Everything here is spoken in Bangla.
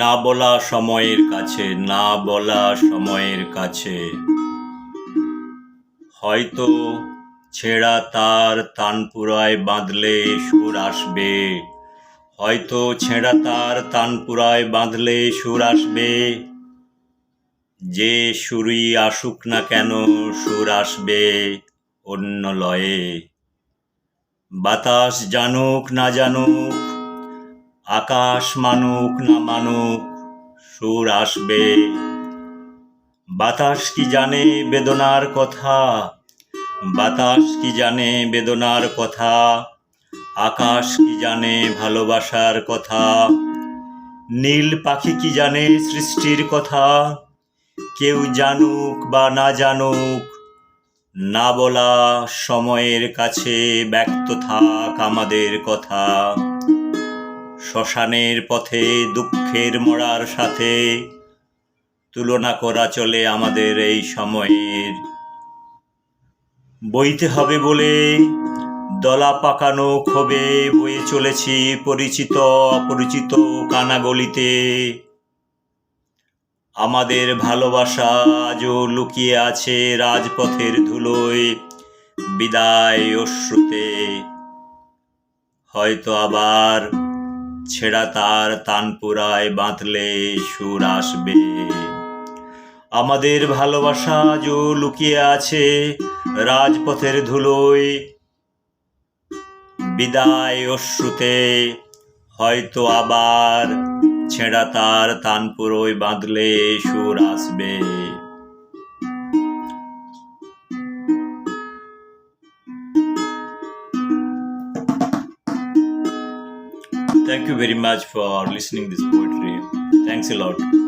না বলা সময়ের কাছে, না বলা সময়ের কাছে। হয়তো ছেঁড়া তার তানপুরায় বাঁধলে সুর আসবে, হয়তো ছেঁড়া তার তানপুরায় বাঁধলে সুর আসবে। যে সুরই আসুক না কেন সুর আসবে অন্য লয়ে। বাতাস জানুক না জানুক, আকাশ মানুক না মানুক, সুর আসবে। বাতাস কি জানে বেদনার কথা, বাতাস কি জানে বেদনার কথা, আকাশ কি জানে ভালোবাসার কথা, নীল পাখি কি জানে সৃষ্টির কথা। কেউ জানুক বা না জানুক, না বলা সময়ের কাছে ব্যক্ত থাক আমাদের কথা। শ্মশানের পথে দুঃখের মরার সাথে তুলনা করা চলে আমাদের এই সময়ের। বইতে হবে বলে দলা পাকানো ক্ষোভে বয়ে চলেছি পরিচিত অপরিচিত কানাগলিতে। আমাদের ভালোবাসা আজও লুকিয়ে আছে রাজপথের ধুলোয়, বিদায় অশ্রুতে। হয়তো আবার ছেঁড়া তার তানপুরায় বাঁধলে সুর আসবে। আমাদের ভালোবাসা আজও লুকিয়ে আছে রাজপথের ধুলোয়, বিদায় অশ্রুতে। হয়তো আবার ছেঁড়া তার তানপুরায় বাঁধলে সুর আসবে। Thank you very much for listening this poetry. Thanks a lot.